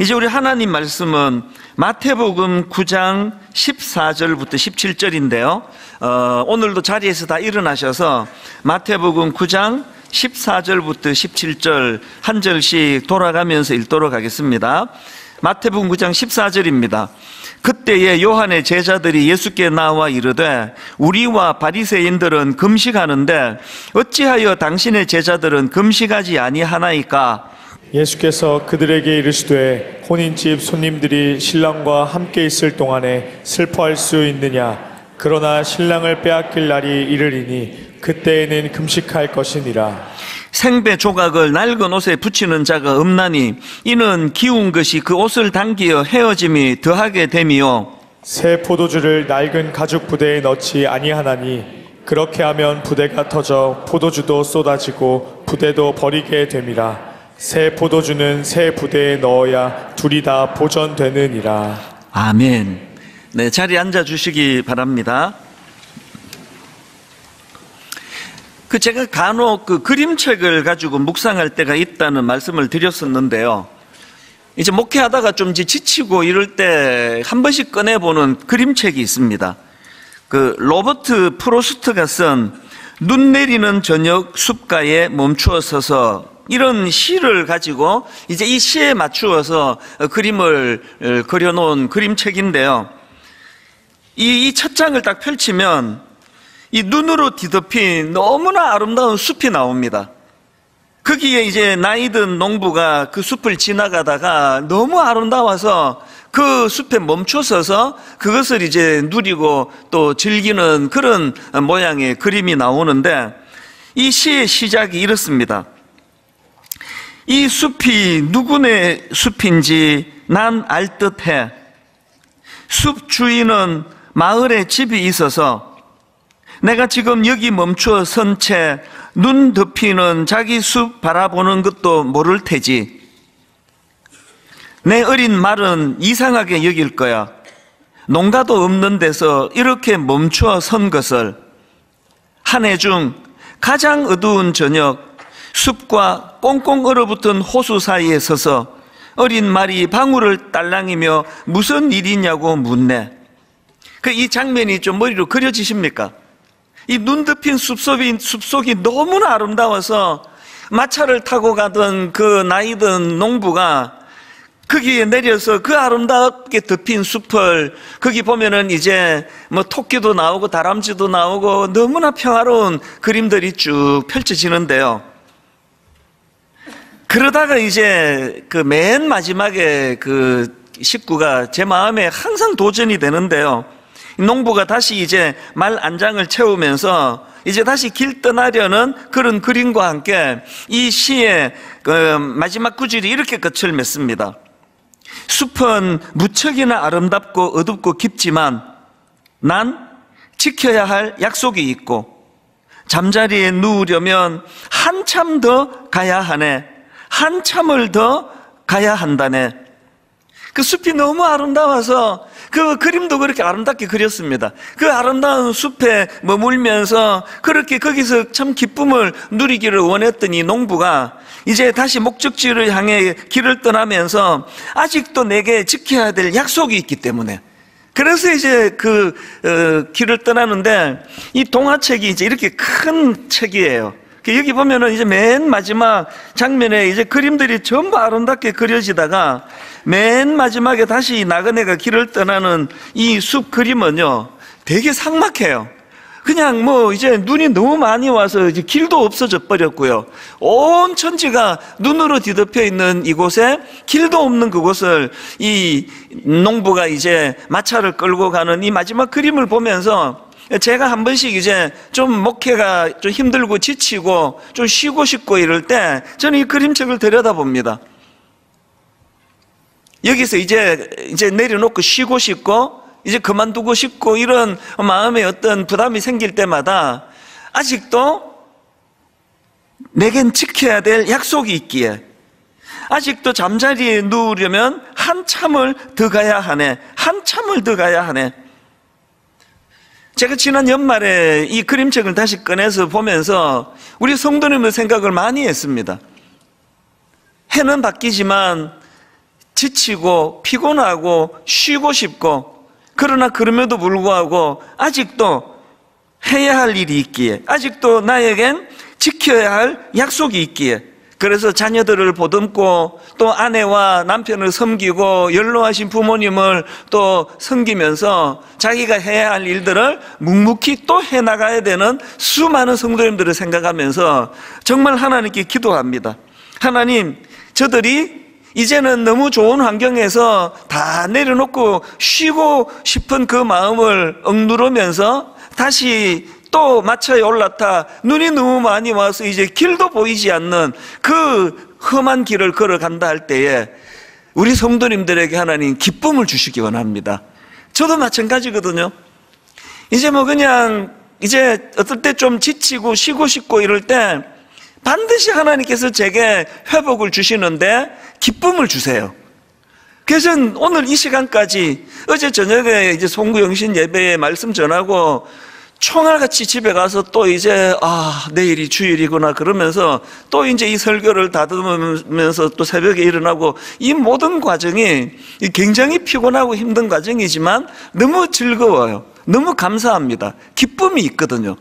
이제 우리 하나님 말씀은 마태복음 9장 14절부터 17절인데요. 오늘도 자리에서 다 일어나셔서 마태복음 9장 14절부터 17절 한 절씩 돌아가면서 읽도록 하겠습니다. 마태복음 9장 14절입니다. 그때에 요한의 제자들이 예수께 나와 이르되 우리와 바리새인들은 금식하는데 어찌하여 당신의 제자들은 금식하지 아니하나이까? 예수께서 그들에게 이르시되 혼인집 손님들이 신랑과 함께 있을 동안에 슬퍼할 수 있느냐? 그러나 신랑을 빼앗길 날이 이르리니 그때에는 금식할 것이니라. 생배 조각을 낡은 옷에 붙이는 자가 없나니 이는 기운 것이 그 옷을 당기어 헤어짐이 더하게 됨이요, 새 포도주를 낡은 가죽 부대에 넣지 아니하나니 그렇게 하면 부대가 터져 포도주도 쏟아지고 부대도 버리게 됨이라. 새 포도주는 새 부대에 넣어야 둘이 다 보존되느니라. 아멘. 네, 자리에 앉아 주시기 바랍니다. 제가 간혹 그림책을 가지고 묵상할 때가 있다는 말씀을 드렸었는데요. 이제 목회하다가 좀 이제 지치고 이럴 때 한 번씩 꺼내보는 그림책이 있습니다. 로버트 프로스트가 쓴 눈 내리는 저녁 숲가에 멈추어 서서, 이런 시를 가지고 이제 이 시에 맞추어서 그림을 그려놓은 그림책인데요. 이 첫 장을 딱 펼치면 이 눈으로 뒤덮인 너무나 아름다운 숲이 나옵니다. 거기에 이제 나이든 농부가 그 숲을 지나가다가 너무 아름다워서 그 숲에 멈춰서서 그것을 이제 누리고 또 즐기는 그런 모양의 그림이 나오는데, 이 시의 시작이 이렇습니다. 이 숲이 누구네 숲인지 난 알 듯해. 숲 주인은 마을에 집이 있어서 내가 지금 여기 멈추어 선 채 눈 덮이는 자기 숲 바라보는 것도 모를 테지. 내 어린 말은 이상하게 여길 거야. 농가도 없는 데서 이렇게 멈추어 선 것을. 한 해 중 가장 어두운 저녁, 숲과 꽁꽁 얼어붙은 호수 사이에 서서 어린 말이 방울을 딸랑이며 무슨 일이냐고 묻네. 이 장면이 좀 머리로 그려지십니까? 이 눈 덮인 숲속이 너무나 아름다워서 마차를 타고 가던 그 나이든 농부가 거기에 내려서 그 아름답게 덮인 숲을, 거기 보면은 이제 토끼도 나오고 다람쥐도 나오고 너무나 평화로운 그림들이 쭉 펼쳐지는데요. 그러다가 이제 맨 마지막에 식구가 제 마음에 항상 도전이 되는데요. 농부가 다시 이제 말 안장을 채우면서 이제 다시 길 떠나려는 그런 그림과 함께 이 시의 마지막 구절이 이렇게 끝을 맺습니다. 숲은 무척이나 아름답고 어둡고 깊지만 난 지켜야 할 약속이 있고 잠자리에 누우려면 한참 더 가야 하네. 한참을 더 가야 한다네. 그 숲이 너무 아름다워서 그 그림도 그렇게 아름답게 그렸습니다. 그 아름다운 숲에 머물면서 그렇게 거기서 참 기쁨을 누리기를 원했던 이 농부가 이제 다시 목적지를 향해 길을 떠나면서 아직도 내게 지켜야 될 약속이 있기 때문에, 그래서 이제 길을 떠나는데, 이 동화책이 이제 이렇게 큰 책이에요. 여기 보면은 이제 맨 마지막 장면에 이제 그림들이 전부 아름답게 그려지다가 맨 마지막에 다시 나그네가 길을 떠나는 이 숲 그림은요, 되게 삭막해요. 그냥 이제 눈이 너무 많이 와서 이제 길도 없어져 버렸고요. 온 천지가 눈으로 뒤덮여 있는 이곳에 길도 없는 그곳을 이 농부가 이제 마차를 끌고 가는 이 마지막 그림을 보면서 제가 한 번씩 이제 좀 목회가 좀 힘들고 지치고 좀 쉬고 싶고 이럴 때 저는 이 그림책을 들여다봅니다. 여기서 이제 내려놓고 쉬고 싶고 이제 그만두고 싶고 이런 마음에 어떤 부담이 생길 때마다 아직도 내겐 지켜야 될 약속이 있기에, 아직도 잠자리에 누우려면 한참을 더 가야 하네. 한참을 더 가야 하네. 제가 지난 연말에 이 그림책을 다시 꺼내서 보면서 우리 성도님의 생각을 많이 했습니다. 해는 바뀌지만 지치고 피곤하고 쉬고 싶고, 그러나 그럼에도 불구하고 아직도 해야 할 일이 있기에, 아직도 나에겐 지켜야 할 약속이 있기에, 그래서 자녀들을 보듬고 또 아내와 남편을 섬기고 연로하신 부모님을 또 섬기면서 자기가 해야 할 일들을 묵묵히 또 해나가야 되는 수많은 성도님들을 생각하면서 정말 하나님께 기도합니다. 하나님, 저들이 이제는 너무 좋은 환경에서 다 내려놓고 쉬고 싶은 그 마음을 억누르면서 다시 또 마차에 올라타 눈이 너무 많이 와서 이제 길도 보이지 않는 그 험한 길을 걸어간다 할 때에 우리 성도님들에게 하나님 기쁨을 주시기 원합니다. 저도 마찬가지거든요. 이제 그냥 이제 어떨 때 좀 지치고 쉬고 싶고 이럴 때 반드시 하나님께서 제게 회복을 주시는데 기쁨을 주세요. 그래서 오늘 이 시간까지 어제 저녁에 이제 송구영신 예배에 말씀 전하고 총알같이 집에 가서 또 이제 내일이 주일이구나 그러면서 또 이제 이 설교를 다듬으면서 또 새벽에 일어나고, 이 모든 과정이 굉장히 피곤하고 힘든 과정이지만 너무 즐거워요. 너무 감사합니다. 기쁨이 있거든요.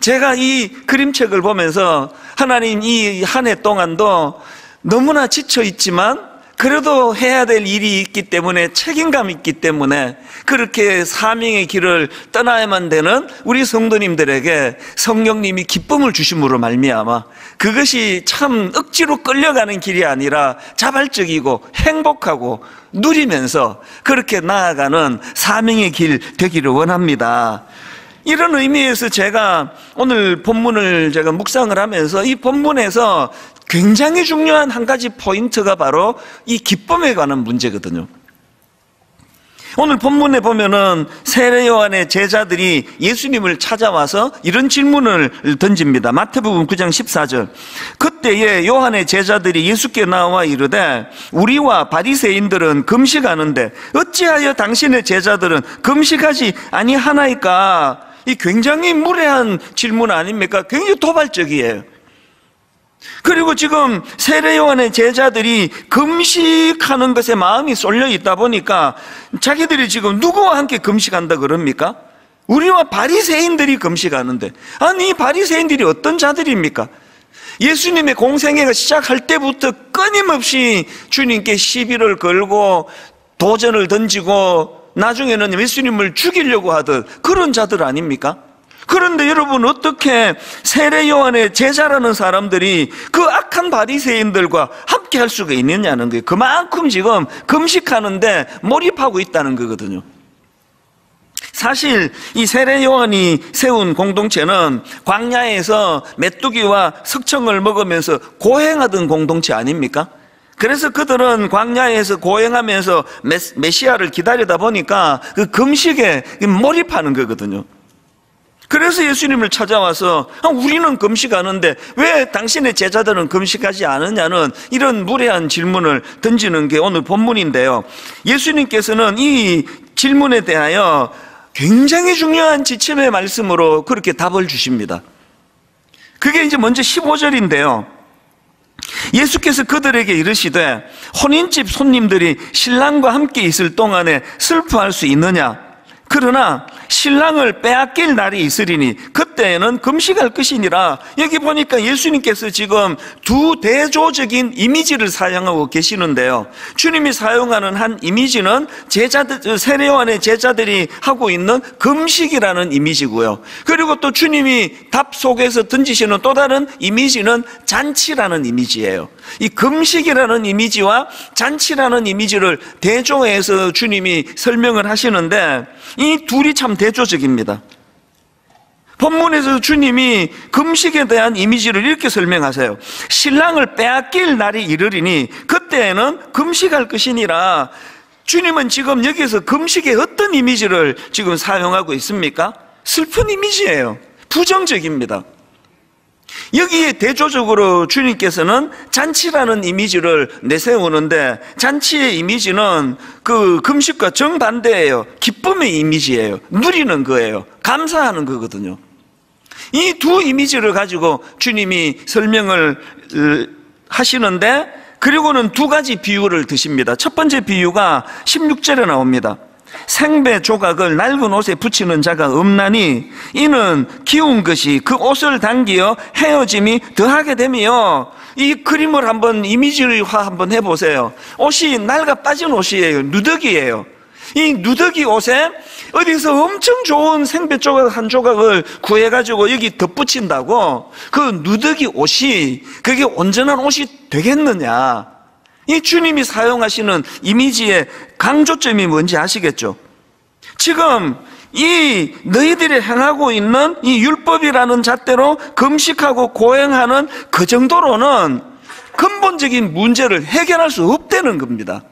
제가 이 그림책을 보면서 하나님, 이 한 해 동안도 너무나 지쳐 있지만 그래도 해야 될 일이 있기 때문에, 책임감이 있기 때문에 그렇게 사명의 길을 떠나야만 되는 우리 성도님들에게 성령님이 기쁨을 주심으로 말미암아 그것이 참 억지로 끌려가는 길이 아니라 자발적이고 행복하고 누리면서 그렇게 나아가는 사명의 길 되기를 원합니다. 이런 의미에서 제가 오늘 본문을 제가 묵상을 하면서 이 본문에서 굉장히 중요한 한 가지 포인트가 바로 이 기쁨에 관한 문제거든요. 오늘 본문에 보면은 세례 요한의 제자들이 예수님을 찾아와서 이런 질문을 던집니다. 마태복음 9장 14절. 그때에 요한의 제자들이 예수께 나와 이르되 우리와 바리새인들은 금식하는데 어찌하여 당신의 제자들은 금식하지 아니하나이까? 이 굉장히 무례한 질문 아닙니까? 굉장히 도발적이에요. 그리고 지금 세례 요한의 제자들이 금식하는 것에 마음이 쏠려 있다 보니까 자기들이 지금 누구와 함께 금식한다 그럽니까? 우리와 바리새인들이 금식하는데, 아니 이 바리새인들이 어떤 자들입니까? 예수님의 공생애가 시작할 때부터 끊임없이 주님께 시비를 걸고 도전을 던지고 나중에는 예수님을 죽이려고 하던 그런 자들 아닙니까? 그런데 여러분, 어떻게 세례 요한의 제자라는 사람들이 그 악한 바리새인들과 함께 할 수가 있느냐는 거예요. 그만큼 지금 금식하는데 몰입하고 있다는 거거든요. 사실 이 세례 요한이 세운 공동체는 광야에서 메뚜기와 석청을 먹으면서 고행하던 공동체 아닙니까? 그래서 그들은 광야에서 고행하면서 메시아를 기다리다 보니까 그 금식에 몰입하는 거거든요. 그래서 예수님을 찾아와서 우리는 금식하는데 왜 당신의 제자들은 금식하지 않느냐는 이런 무례한 질문을 던지는 게 오늘 본문인데요. 예수님께서는 이 질문에 대하여 굉장히 중요한 지침의 말씀으로 그렇게 답을 주십니다. 그게 이제 먼저 15절인데요. 예수께서 그들에게 이르시되 혼인집 손님들이 신랑과 함께 있을 동안에 슬퍼할 수 있느냐? 그러나 신랑을 빼앗길 날이 있으리니 그때에는 금식할 것이니라. 여기 보니까 예수님께서 지금 두 대조적인 이미지를 사용하고 계시는데요. 주님이 사용하는 한 이미지는 제자들, 세례 요한의 제자들이 하고 있는 금식이라는 이미지고요. 그리고 또 주님이 답 속에서 던지시는 또 다른 이미지는 잔치라는 이미지예요. 이 금식이라는 이미지와 잔치라는 이미지를 대조해서 주님이 설명을 하시는데 이 둘이 참 대조적입니다. 본문에서 주님이 금식에 대한 이미지를 이렇게 설명하세요. 신랑을 빼앗길 날이 이르리니 그때에는 금식할 것이니라. 주님은 지금 여기서 금식의 어떤 이미지를 지금 사용하고 있습니까? 슬픈 이미지예요. 부정적입니다. 여기에 대조적으로 주님께서는 잔치라는 이미지를 내세우는데, 잔치의 이미지는 그 금식과 정반대예요. 기쁨의 이미지예요. 누리는 거예요. 감사하는 거거든요. 이 두 이미지를 가지고 주님이 설명을 하시는데, 그리고는 두 가지 비유를 드십니다. 첫 번째 비유가 16절에 나옵니다. 생배 조각을 낡은 옷에 붙이는 자가 없나니 이는 기운 것이 그 옷을 당기어 헤어짐이 더하게 되며, 이 그림을 한번 이미지화 한번 해보세요. 옷이 낡아 빠진 옷이에요. 누더기예요. 이 누더기 옷에 어디서 엄청 좋은 생배 조각 한 조각을 구해가지고 여기 덧붙인다고 그 누더기 옷이 그게 온전한 옷이 되겠느냐? 이 주님이 사용하시는 이미지의 강조점이 뭔지 아시겠죠? 지금 이 너희들이 행하고 있는 이 율법이라는 잣대로 금식하고 고행하는 그 정도로는 근본적인 문제를 해결할 수 없다는 겁니다.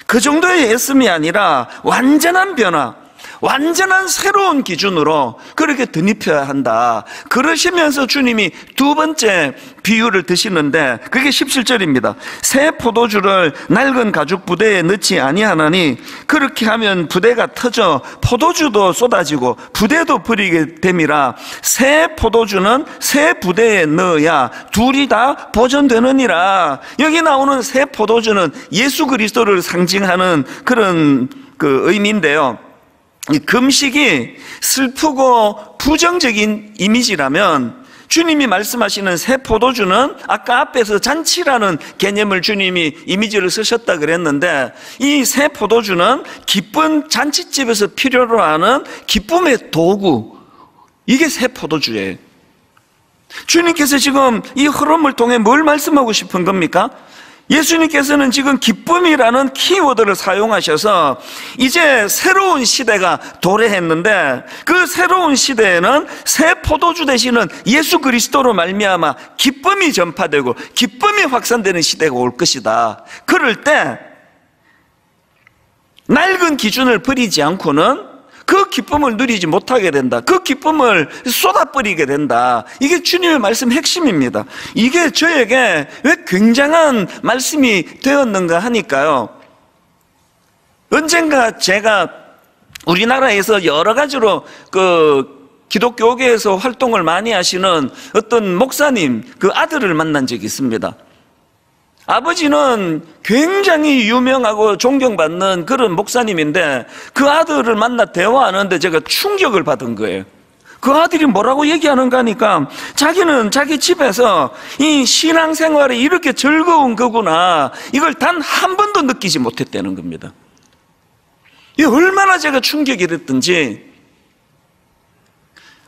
그 정도의 애씀이 아니라 완전한 변화, 완전한 새로운 기준으로 그렇게 덧입혀야 한다. 그러시면서 주님이 두 번째 비유를 드시는데 그게 17절입니다. 새 포도주를 낡은 가죽 부대에 넣지 아니하나니 그렇게 하면 부대가 터져 포도주도 쏟아지고 부대도 버리게 됨이라. 새 포도주는 새 부대에 넣어야 둘이 다 보존되느니라. 여기 나오는 새 포도주는 예수 그리스도를 상징하는 그런 의미인데요. 이 금식이 슬프고 부정적인 이미지라면 주님이 말씀하시는 새 포도주는 아까 앞에서 잔치라는 개념을 주님이 이미지를 쓰셨다 그랬는데, 이 새 포도주는 기쁜 잔치집에서 필요로 하는 기쁨의 도구, 이게 새 포도주예요. 주님께서 지금 이 흐름을 통해 뭘 말씀하고 싶은 겁니까? 예수님께서는 지금 기쁨이라는 키워드를 사용하셔서 이제 새로운 시대가 도래했는데, 그 새로운 시대에는 새 포도주 되시는 예수 그리스도로 말미암아 기쁨이 전파되고 기쁨이 확산되는 시대가 올 것이다. 그럴 때 낡은 기준을 버리지 않고는 그 기쁨을 누리지 못하게 된다. 그 기쁨을 쏟아버리게 된다. 이게 주님의 말씀 핵심입니다. 이게 저에게 왜 굉장한 말씀이 되었는가 하니까요, 언젠가 제가 우리나라에서 여러 가지로 기독교계에서 활동을 많이 하시는 어떤 목사님 그 아들을 만난 적이 있습니다. 아버지는 굉장히 유명하고 존경받는 그런 목사님인데 그 아들을 만나 대화하는데 제가 충격을 받은 거예요. 그 아들이 뭐라고 얘기하는가 하니까 자기는 자기 집에서 이 신앙생활이 이렇게 즐거운 거구나, 이걸 단 한 번도 느끼지 못했다는 겁니다. 이게 얼마나 제가 충격이 됐든지,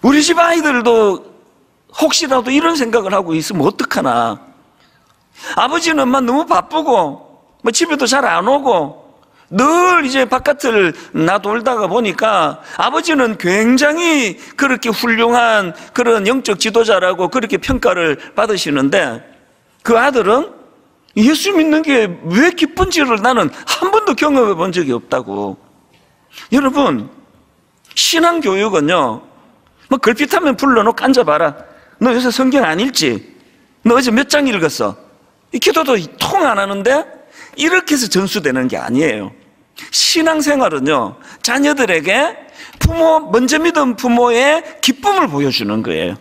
우리 집 아이들도 혹시라도 이런 생각을 하고 있으면 어떡하나. 아버지는 너무 바쁘고 집에도 잘 안 오고 늘 이제 바깥을 나돌다가 보니까 아버지는 굉장히 그렇게 훌륭한 그런 영적 지도자라고 그렇게 평가를 받으시는데, 그 아들은 예수 믿는 게 왜 기쁜지를 나는 한 번도 경험해 본 적이 없다고. 여러분, 신앙교육은요, 걸핏하면 불러놓고 앉아봐라. 너 요새 성경 안 읽지? 너 어제 몇 장 읽었어? 이 기도도 통 안 하는데 이렇게 해서 전수되는 게 아니에요. 신앙생활은요, 자녀들에게 먼저 믿은 부모의 기쁨을 보여주는 거예요.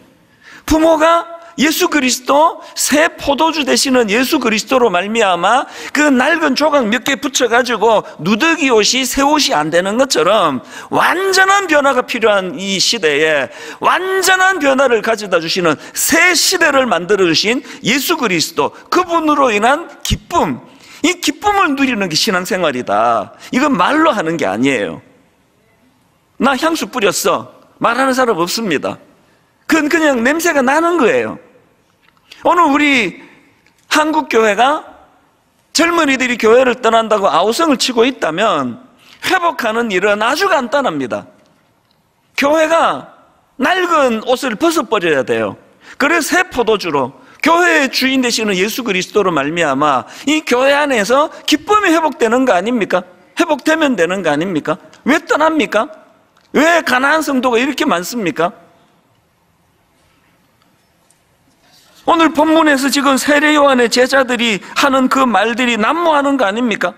부모가 예수 그리스도, 새 포도주 되시는 예수 그리스도로 말미암아 그 낡은 조각 몇 개 붙여가지고 누더기 옷이 새 옷이 안 되는 것처럼 완전한 변화가 필요한 이 시대에 완전한 변화를 가져다 주시는 새 시대를 만들어 주신 예수 그리스도, 그분으로 인한 기쁨, 이 기쁨을 누리는 게 신앙생활이다. 이건 말로 하는 게 아니에요. 나 향수 뿌렸어, 말하는 사람 없습니다. 그건 그냥 냄새가 나는 거예요. 오늘 우리 한국교회가 젊은이들이 교회를 떠난다고 아우성을 치고 있다면 회복하는 일은 아주 간단합니다. 교회가 낡은 옷을 벗어버려야 돼요. 그래서 새 포도주로 교회의 주인 되시는 예수 그리스도로 말미암아 이 교회 안에서 기쁨이 회복되는 거 아닙니까? 회복되면 되는 거 아닙니까? 왜 떠납니까? 왜 가나안 성도가 이렇게 많습니까? 오늘 본문에서 지금 세례 요한의 제자들이 하는 그 말들이 난무하는 거 아닙니까?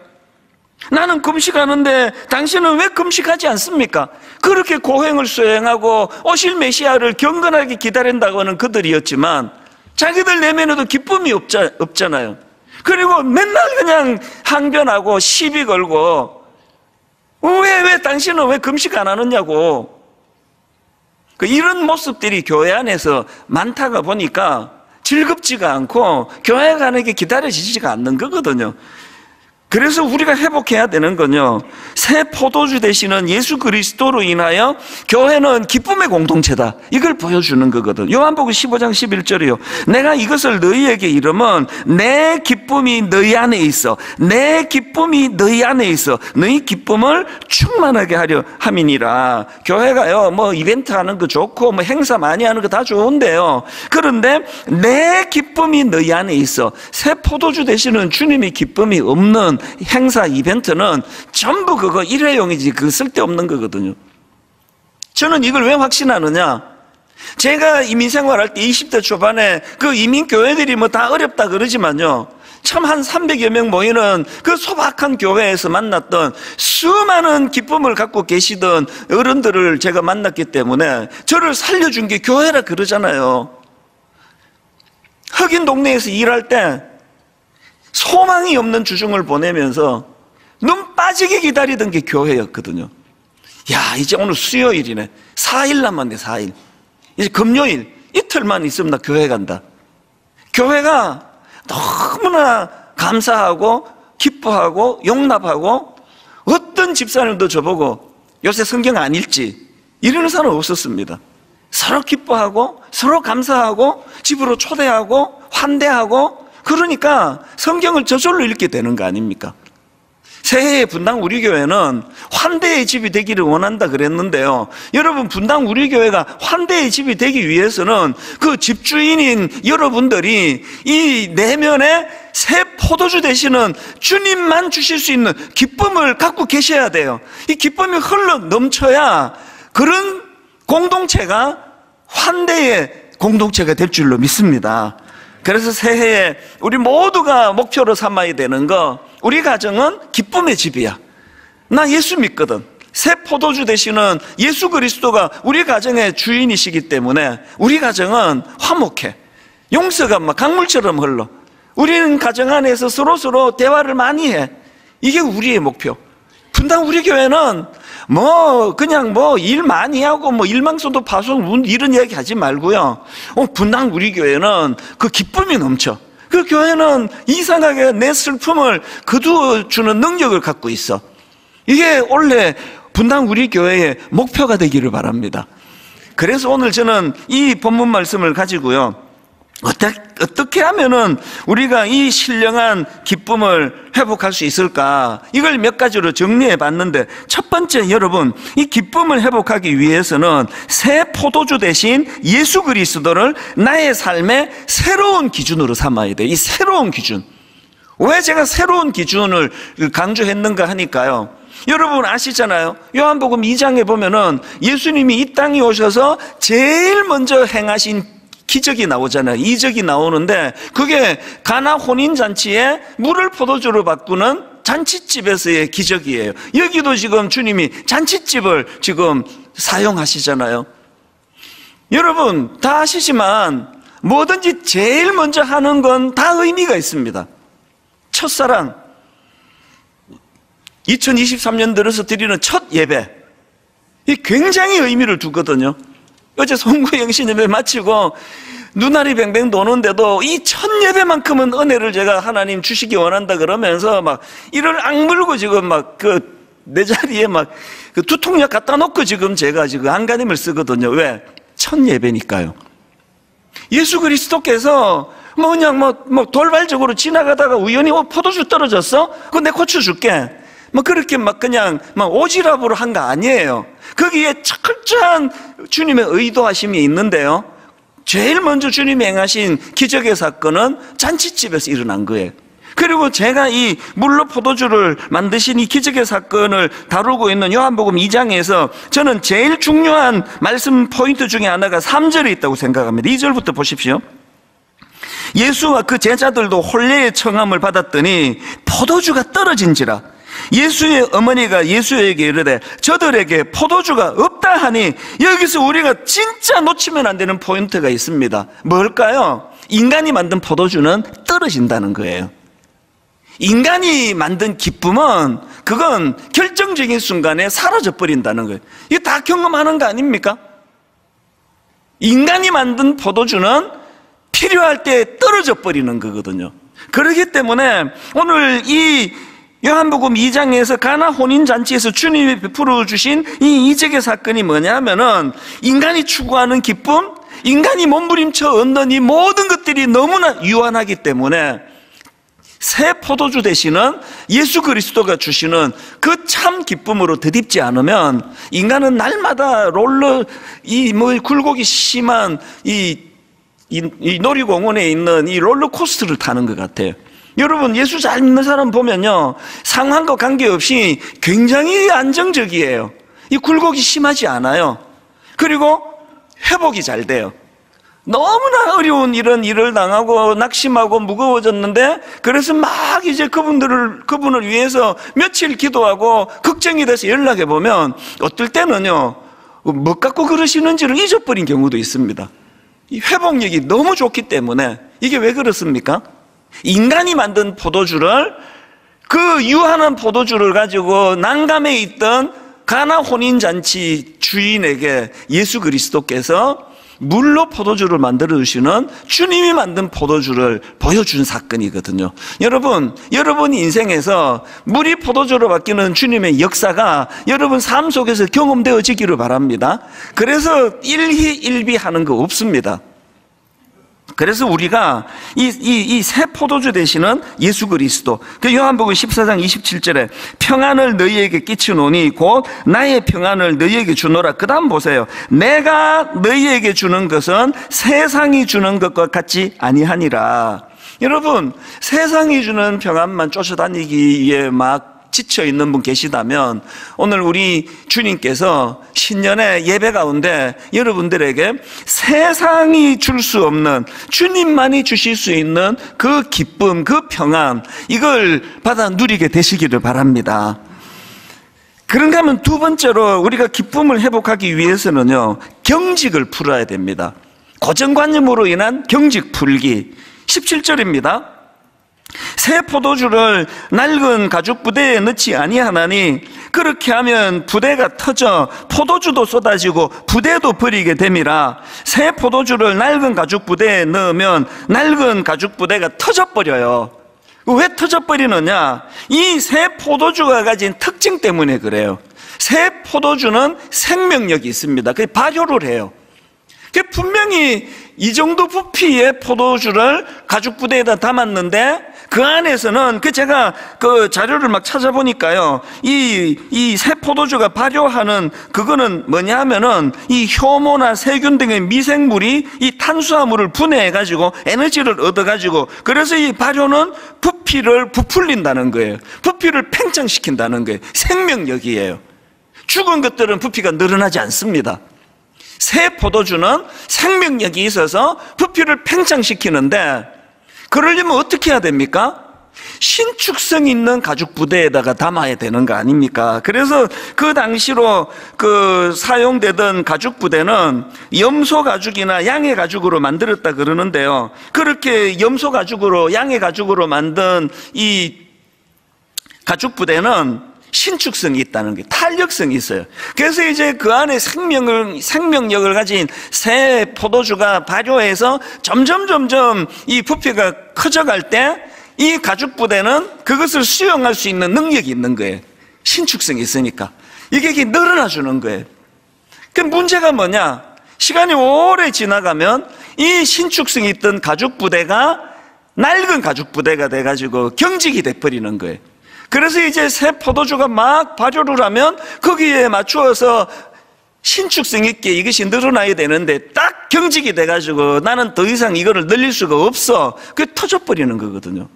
나는 금식하는데 당신은 왜 금식하지 않습니까? 그렇게 고행을 수행하고 오실 메시아를 경건하게 기다린다고 하는 그들이었지만 자기들 내면에도 기쁨이 없잖아요. 그리고 맨날 그냥 항변하고 시비 걸고 왜 당신은 왜 금식 안 하느냐고. 이런 모습들이 교회 안에서 많다가 보니까 즐겁지가 않고 교회 가는 게 기다려지지가 않는 거거든요. 그래서 우리가 회복해야 되는 건요, 새 포도주 되시는 예수 그리스도로 인하여 교회는 기쁨의 공동체다, 이걸 보여주는 거거든. 요한복음 15장 11절이요, 내가 이것을 너희에게 이르면 내 기쁨이 너희 안에 있어, 내 기쁨이 너희 안에 있어, 너희 기쁨을 충만하게 하려 함이니라. 교회가요, 뭐 이벤트 하는 거 좋고 뭐 행사 많이 하는 거 다 좋은데요, 그런데 내 기쁨이 너희 안에 있어, 새 포도주 되시는 주님의 기쁨이 없는 행사 이벤트는 전부 그거 일회용이지, 그 쓸데없는 거거든요. 저는 이걸 왜 확신하느냐, 제가 이민 생활할 때 20대 초반에 그 이민 교회들이 뭐 다 어렵다 그러지만요, 참 한 300여 명 모이는 그 소박한 교회에서 만났던 수많은 기쁨을 갖고 계시던 어른들을 제가 만났기 때문에 저를 살려준 게 교회라 그러잖아요. 흑인 동네에서 일할 때 소망이 없는 주중을 보내면서 눈 빠지게 기다리던 게 교회였거든요. 야, 이제 오늘 수요일이네, 4일 남았네, 4일. 이제 금요일 이틀만 있으면 나 교회 간다. 교회가 너무나 감사하고 기뻐하고 용납하고, 어떤 집사님도 저보고 요새 성경 안 읽지 이러는 사람 없었습니다. 서로 기뻐하고 서로 감사하고 집으로 초대하고 환대하고, 그러니까 성경을 저절로 읽게 되는 거 아닙니까? 새해에 분당 우리 교회는 환대의 집이 되기를 원한다 그랬는데요, 여러분, 분당 우리 교회가 환대의 집이 되기 위해서는 그 집주인인 여러분들이 이 내면에 새 포도주 되시는 주님만 주실 수 있는 기쁨을 갖고 계셔야 돼요. 이 기쁨이 흘러 넘쳐야 그런 공동체가 환대의 공동체가 될 줄로 믿습니다. 그래서 새해에 우리 모두가 목표로 삼아야 되는 거, 우리 가정은 기쁨의 집이야. 나 예수 믿거든. 새 포도주 되시는 예수 그리스도가 우리 가정의 주인이시기 때문에 우리 가정은 화목해. 용서가 막 강물처럼 흘러. 우리는 가정 안에서 서로 대화를 많이 해. 이게 우리의 목표. 분당 우리 교회는 그냥 일 많이 하고 일망소도 파송 이런 이야기 하지 말고요, 분당 우리 교회는 그 기쁨이 넘쳐. 그 교회는 이상하게 내 슬픔을 거두어주는 능력을 갖고 있어. 이게 원래 분당 우리 교회의 목표가 되기를 바랍니다. 그래서 오늘 저는 이 본문 말씀을 가지고요, 어떻게 하면은 우리가 이 신령한 기쁨을 회복할 수 있을까, 이걸 몇 가지로 정리해 봤는데, 첫 번째, 여러분, 이 기쁨을 회복하기 위해서는 새 포도주 대신 예수 그리스도를 나의 삶의 새로운 기준으로 삼아야 돼요. 이 새로운 기준. 왜 제가 새로운 기준을 강조했는가 하니까요, 여러분 아시잖아요. 요한복음 2장에 보면은 예수님이 이 땅에 오셔서 제일 먼저 행하신 기적이 나오잖아요. 이적이 나오는데, 그게 가나 혼인잔치에 물을 포도주로 바꾸는 잔치집에서의 기적이에요. 여기도 지금 주님이 잔치집을 지금 사용하시잖아요. 여러분 다 아시지만 뭐든지 제일 먼저 하는 건 다 의미가 있습니다. 첫사랑, 2023년 들어서 드리는 첫 예배, 이 굉장히 의미를 두거든요. 어제 송구영신 예배 마치고 눈알이 뱅뱅 도는데도 이 첫 예배만큼은 은혜를 제가 하나님 주시기 원한다 그러면서 막 이를 악물고 지금 내 자리에 그 두통약 갖다 놓고 지금 제가 지금 안간힘을 쓰거든요. 왜? 첫 예배니까요. 예수 그리스도께서 그냥 돌발적으로 지나가다가 우연히 포도주 떨어졌어? 그거 내 고쳐 줄게. 그렇게 그냥 오지랖으로 한 거 아니에요. 거기에 철저한 주님의 의도하심이 있는데요, 제일 먼저 주님이 행하신 기적의 사건은 잔치집에서 일어난 거예요. 그리고 제가 이 물로 포도주를 만드신 이 기적의 사건을 다루고 있는 요한복음 2장에서 저는 제일 중요한 말씀 포인트 중에 하나가 3절에 있다고 생각합니다. 2절부터 보십시오. 예수와 그 제자들도 혼례의 청함을 받았더니 포도주가 떨어진지라. 예수의 어머니가 예수에게 이르되 저들에게 포도주가 없다 하니, 여기서 우리가 진짜 놓치면 안 되는 포인트가 있습니다. 뭘까요? 인간이 만든 포도주는 떨어진다는 거예요. 인간이 만든 기쁨은 그건 결정적인 순간에 사라져 버린다는 거예요. 이거 다 경험하는 거 아닙니까? 인간이 만든 포도주는 필요할 때 떨어져 버리는 거거든요. 그렇기 때문에 오늘 이 요한복음 2장에서 가나 혼인잔치에서 주님이 베풀어 주신 이 이적의 사건이 뭐냐면은 인간이 추구하는 기쁨, 인간이 몸부림쳐 얻는 이 모든 것들이 너무나 유한하기 때문에 새 포도주 되시는 예수 그리스도가 주시는 그 참 기쁨으로 덧입지 않으면 인간은 날마다 굴곡이 심한 이 놀이공원에 있는 이 롤러코스터를 타는 것 같아요. 여러분, 예수 잘 믿는 사람 보면요, 상황과 관계없이 굉장히 안정적이에요. 이 굴곡이 심하지 않아요. 그리고 회복이 잘 돼요. 너무나 어려운 이런 일을 당하고 낙심하고 무거워졌는데, 그래서 막 이제 그분을 위해서 며칠 기도하고 걱정이 돼서 연락해 보면 어떨 때는요, 뭐 갖고 그러시는지를 잊어버린 경우도 있습니다. 이 회복력이 너무 좋기 때문에. 이게 왜 그렇습니까? 인간이 만든 포도주를, 그 유한한 포도주를 가지고 난감해 있던 가나 혼인잔치 주인에게 예수 그리스도께서 물로 포도주를 만들어 주시는, 주님이 만든 포도주를 보여준 사건이거든요. 여러분 인생에서 물이 포도주로 바뀌는 주님의 역사가 여러분 삶 속에서 경험되어지기를 바랍니다. 그래서 일희일비하는 거 없습니다. 그래서 우리가 이 새 포도주 되시는 예수 그리스도, 그 요한복음 14장 27절에 평안을 너희에게 끼치노니 곧 나의 평안을 너희에게 주노라. 그 다음 보세요. 내가 너희에게 주는 것은 세상이 주는 것과 같지 아니하니라. 여러분, 세상이 주는 평안만 쫓아다니기에 막 지쳐있는 분 계시다면 오늘 우리 주님께서 신년의 예배 가운데 여러분들에게 세상이 줄 수 없는, 주님만이 주실 수 있는 그 기쁨, 그 평안, 이걸 받아 누리게 되시기를 바랍니다. 그런가 하면 두 번째로 우리가 기쁨을 회복하기 위해서는요, 경직을 풀어야 됩니다. 고정관념으로 인한 경직 풀기. 17절입니다. 새 포도주를 낡은 가죽 부대에 넣지 아니하나니 그렇게 하면 부대가 터져 포도주도 쏟아지고 부대도 버리게 됨이라. 새 포도주를 낡은 가죽 부대에 넣으면 낡은 가죽 부대가 터져버려요. 왜 터져버리느냐? 이 새 포도주가 가진 특징 때문에 그래요. 새 포도주는 생명력이 있습니다. 그게 발효를 해요. 분명히 이 정도 부피의 포도주를 가죽 부대에다 담았는데 그 안에서는 제가 그 자료를 막 찾아보니까요, 이 새 포도주가 발효하는 그거는 뭐냐 하면은 이 효모나 세균 등의 미생물이 이 탄수화물을 분해해 가지고 에너지를 얻어 가지고, 그래서 이 발효는 부피를 부풀린다는 거예요. 부피를 팽창시킨다는 거예요. 생명력이에요. 죽은 것들은 부피가 늘어나지 않습니다. 새 포도주는 생명력이 있어서 부피를 팽창시키는데, 그러려면 어떻게 해야 됩니까? 신축성 있는 가죽 부대에다가 담아야 되는 거 아닙니까? 그래서 그 당시로 사용되던 가죽 부대는 염소 가죽이나 양의 가죽으로 만들었다 그러는데요, 그렇게 염소 가죽으로, 양의 가죽으로 만든 이 가죽 부대는 신축성이 있다는 게, 탄력성이 있어요. 그래서 이제 그 안에 생명력을 가진 새 포도주가 발효해서 점점 이 부피가 커져갈 때 이 가죽 부대는 그것을 수용할 수 있는 능력이 있는 거예요. 신축성이 있으니까. 이게 늘어나 주는 거예요. 그 문제가 뭐냐? 시간이 오래 지나가면 이 신축성이 있던 가죽 부대가 낡은 가죽 부대가 돼가지고 경직이 돼버리는 거예요. 그래서 이제 새 포도주가 막 발효를 하면 거기에 맞추어서 신축성 있게 이것이 늘어나야 되는데 딱 경직이 돼가지고 나는 더 이상 이거를 늘릴 수가 없어. 그게 터져버리는 거거든요.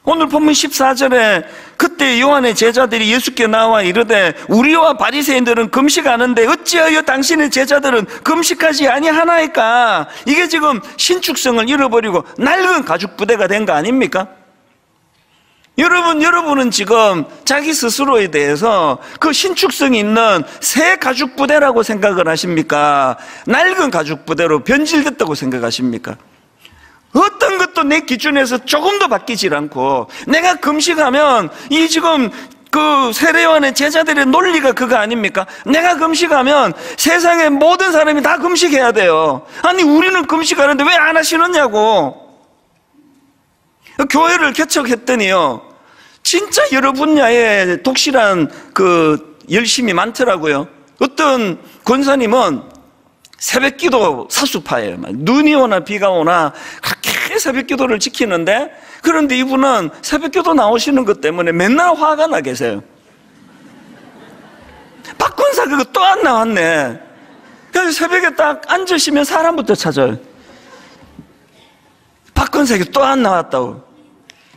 오늘 본문 14절에 그때 요한의 제자들이 예수께 나와 이르되 우리와 바리새인들은 금식하는데 어찌하여 당신의 제자들은 금식하지 아니하나이까? 이게 지금 신축성을 잃어버리고 낡은 가죽 부대가 된 거 아닙니까? 여러분은 지금 자기 스스로에 대해서 그 신축성이 있는 새 가죽 부대라고 생각을 하십니까? 낡은 가죽 부대로 변질됐다고 생각하십니까? 어떤 것도 내 기준에서 조금도 바뀌질 않고, 내가 금식하면 이 지금 그 세례요한의 제자들의 논리가 그거 아닙니까? 내가 금식하면 세상의 모든 사람이 다 금식해야 돼요. 아니 우리는 금식하는데 왜 안 하시느냐고. 교회를 개척했더니요, 진짜 여러 분야에 독실한 그 열심이 많더라고요. 어떤 권사님은 새벽기도 사수파예요. 눈이 오나 비가 오나 그렇게 새벽기도를 지키는데, 그런데 이분은 새벽기도 나오시는 것 때문에 맨날 화가 나 계세요. 박 권사 그거 또 안 나왔네. 그래서 새벽에 딱 앉으시면 사람부터 찾아요. 박 권사 이거 또 안 나왔다고.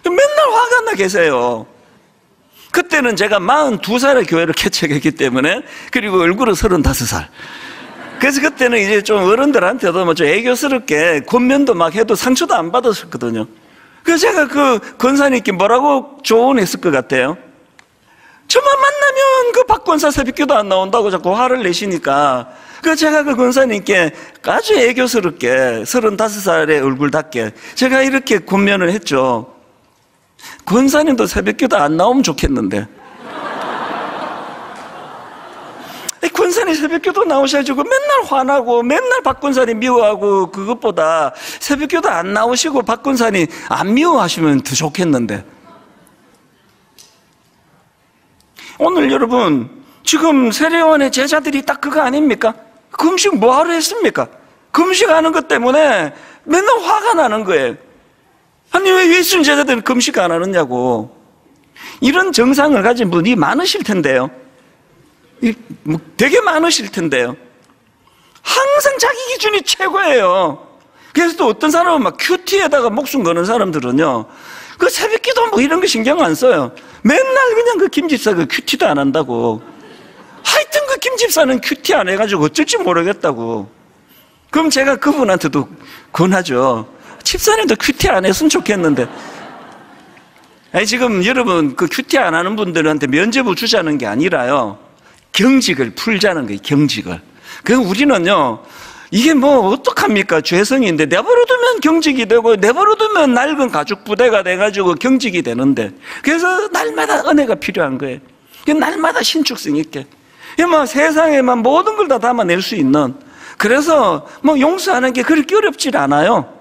맨날 화가 나 계세요. 그때는 제가 42살에 교회를 개척했기 때문에, 그리고 얼굴은 35살. 그래서 그때는 이제 좀 어른들한테도 뭐 좀 애교스럽게 권면도 막 해도 상처도 안 받았었거든요. 그래서 제가 그 권사님께 뭐라고 조언했을 것 같아요? 저만 만나면 그 박 권사 새벽기도 안 나온다고 자꾸 화를 내시니까, 그래서 제가 그 권사님께 아주 애교스럽게 35살의 얼굴답게 제가 이렇게 권면을 했죠. 권사님도 새벽기도 안 나오면 좋겠는데. 권사님 새벽기도 나오셔야지 맨날 화나고 맨날 박 권사님 미워하고, 그것보다 새벽기도 안 나오시고 박 권사님 안 미워하시면 더 좋겠는데. 오늘 여러분 지금 세례요한의 제자들이 딱 그거 아닙니까? 금식 뭐하러 했습니까? 금식하는 것 때문에 맨날 화가 나는 거예요. 아니 왜 예수님 제자들은 금식 안 하느냐고. 이런 정상을 가진 분이 많으실 텐데요. 되게 많으실 텐데요. 항상 자기 기준이 최고예요. 그래서 또 어떤 사람은 막 큐티에다가 목숨 거는 사람들은요, 그 새벽기도 뭐 이런 거 신경 안 써요. 맨날 그냥 그 김집사 그 큐티도 안 한다고. 하여튼 그 김집사는 큐티 안 해가지고 어쩔지 모르겠다고. 그럼 제가 그분한테도 권하죠. 집사님도 큐티 안 했으면 좋겠는데. 아니 지금 여러분 그 큐티 안 하는 분들한테 면죄부 주자는 게 아니라요, 경직을 풀자는 거예요. 경직을. 그럼 우리는요, 이게 뭐 어떡합니까? 죄성인데 내버려두면 경직이 되고, 내버려두면 낡은 가죽 부대가 돼가지고 경직이 되는데, 그래서 날마다 은혜가 필요한 거예요. 날마다 신축성 있게, 뭐 세상에만 모든 걸 다 담아낼 수 있는. 그래서 뭐 용서하는 게 그렇게 어렵질 않아요.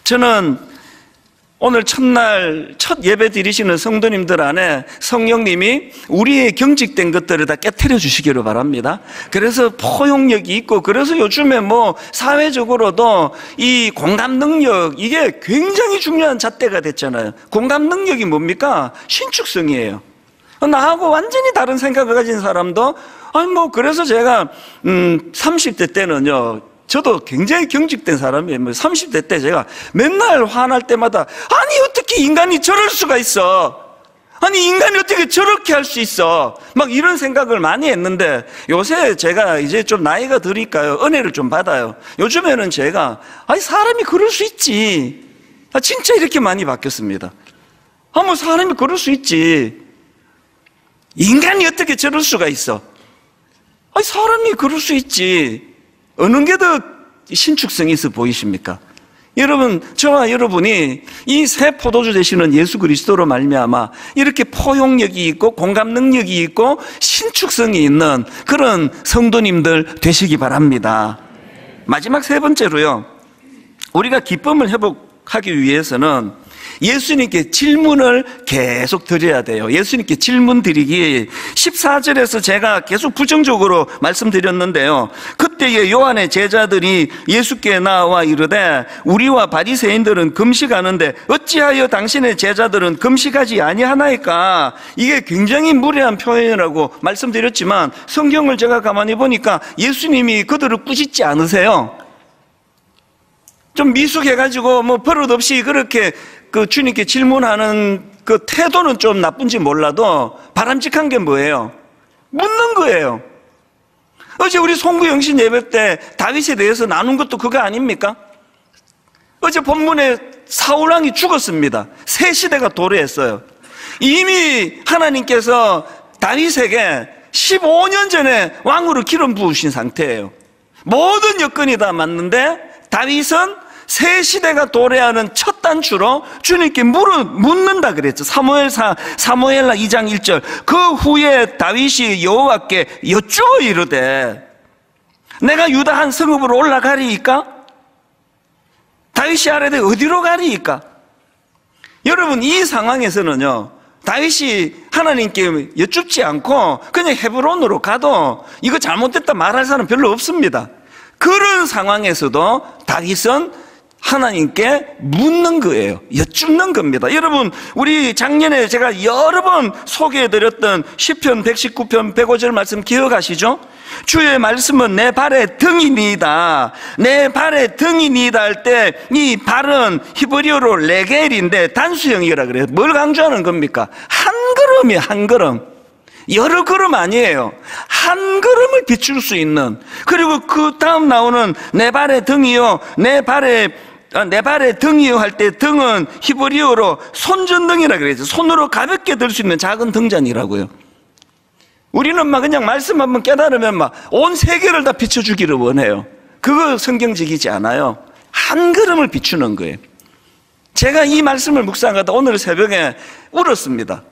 저는 오늘 첫날 첫 예배 드리시는 성도님들 안에 성령님이 우리의 경직된 것들을 다 깨트려 주시기를 바랍니다. 그래서 포용력이 있고, 그래서 요즘에 뭐 사회적으로도 이 공감 능력, 이게 굉장히 중요한 잣대가 됐잖아요. 공감 능력이 뭡니까? 신축성이에요. 나하고 완전히 다른 생각을 가진 사람도, 아니 뭐 그래서 제가 30대 때는요, 저도 굉장히 경직된 사람이에요. 30대 때 제가 맨날 화날 때마다, 아니 어떻게 인간이 저럴 수가 있어? 아니 인간이 어떻게 저렇게 할 수 있어? 막 이런 생각을 많이 했는데, 요새 제가 이제 좀 나이가 드니까요, 은혜를 좀 받아요. 요즘에는 제가, 아니 사람이 그럴 수 있지. 진짜 이렇게 많이 바뀌었습니다. 뭐 사람이 그럴 수 있지. 인간이 어떻게 저럴 수가 있어? 아니 사람이 그럴 수 있지. 어느 게 더 신축성이 있어 보이십니까? 여러분, 저와 여러분이 이 새 포도주 되시는 예수 그리스도로 말미암아 이렇게 포용력이 있고 공감 능력이 있고 신축성이 있는 그런 성도님들 되시기 바랍니다. 마지막 세 번째로요, 우리가 기쁨을 회복하기 위해서는 예수님께 질문을 계속 드려야 돼요. 예수님께 질문 드리기. 14절에서 제가 계속 부정적으로 말씀드렸는데요, 그때에 요한의 제자들이 예수께 나와 이르되 우리와 바리새인들은 금식하는데 어찌하여 당신의 제자들은 금식하지 아니하나이까. 이게 굉장히 무례한 표현이라고 말씀드렸지만, 성경을 제가 가만히 보니까 예수님이 그들을 꾸짖지 않으세요. 좀 미숙해가지고 뭐 버릇없이 그렇게 그 주님께 질문하는 그 태도는 좀 나쁜지 몰라도 바람직한 게 뭐예요? 묻는 거예요. 어제 우리 송구영신 예배 때 다윗에 대해서 나눈 것도 그거 아닙니까? 어제 본문에 사울왕이 죽었습니다. 새 시대가 도래했어요. 이미 하나님께서 다윗에게 15년 전에 왕으로 기름 부으신 상태예요. 모든 여건이 다 맞는데 다윗은 새 시대가 도래하는 첫 단추로 주님께 묻는다 그랬죠. 사무엘하 2장 1절. 그 후에 다윗이 여호와께 여쭈어 이르되 내가 유다 한 성읍으로 올라가리이까? 다윗이 아뢰되 어디로 가리이까? 여러분, 이 상황에서는요, 다윗이 하나님께 여쭙지 않고 그냥 헤브론으로 가도 이거 잘못됐다 말할 사람 별로 없습니다. 그런 상황에서도 다윗은 하나님께 묻는 거예요. 여쭙는 겁니다. 여러분, 우리 작년에 제가 여러 번 소개해드렸던 시편 119편 105절 말씀 기억하시죠? 주의 말씀은 내 발의 등이니이다. 내 발의 등이니이다 할 때 이 발은 히브리어로 레겔인데 단수형이라 그래요. 뭘 강조하는 겁니까? 한 걸음이에요. 한 걸음. 여러 걸음 아니에요. 한 걸음을 비출 수 있는. 그리고 그 다음 나오는 내 발의 등이요, 내 발의 등이요 할 때 등은 히브리어로 손전등이라 그래요. 손으로 가볍게 들 수 있는 작은 등잔이라고요. 우리는 막 그냥 말씀 한번 깨달으면 막 온 세계를 다 비춰주기를 원해요. 그거 성경적이지 않아요. 한 걸음을 비추는 거예요. 제가 이 말씀을 묵상하다 오늘 새벽에 울었습니다.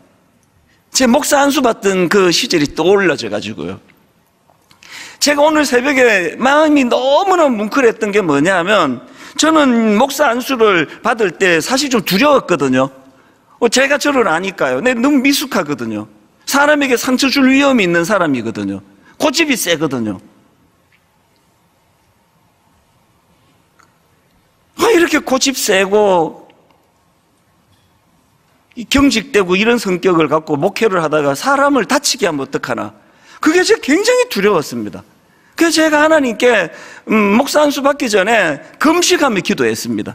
제 목사 안수 받던 그 시절이 떠올라져 가지고요. 제가 오늘 새벽에 마음이 너무나 뭉클했던 게 뭐냐면, 저는 목사 안수를 받을 때 사실 좀 두려웠거든요. 제가 저를 아니까요. 내가 너무 미숙하거든요. 사람에게 상처 줄 위험이 있는 사람이거든요. 고집이 세거든요. 이렇게 고집 세고 경직되고 이런 성격을 갖고 목회를 하다가 사람을 다치게 하면 어떡하나. 그게 제가 굉장히 두려웠습니다. 그래서 제가 하나님께 목사 안수 받기 전에 금식하며 기도했습니다.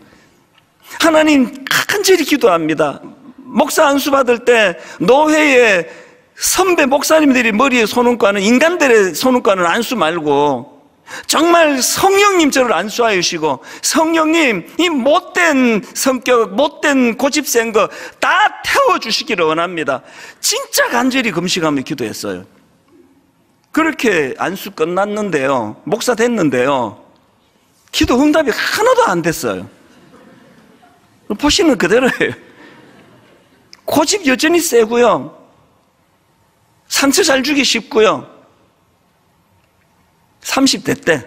하나님, 간절히 기도합니다. 목사 안수 받을 때 노회에 선배 목사님들이 머리에 손은과는, 인간들의 손은과는 안수 말고 정말 성령님 저를 안수하여 주시고, 성령님 이 못된 성격, 못된 고집 센 거 다 태워주시기를 원합니다. 진짜 간절히 금식하며 기도했어요. 그렇게 안수 끝났는데요, 목사 됐는데요, 기도 응답이 하나도 안 됐어요. 보시는 그대로예요. 고집 여전히 세고요, 상처 잘 주기 쉽고요. 30대 때.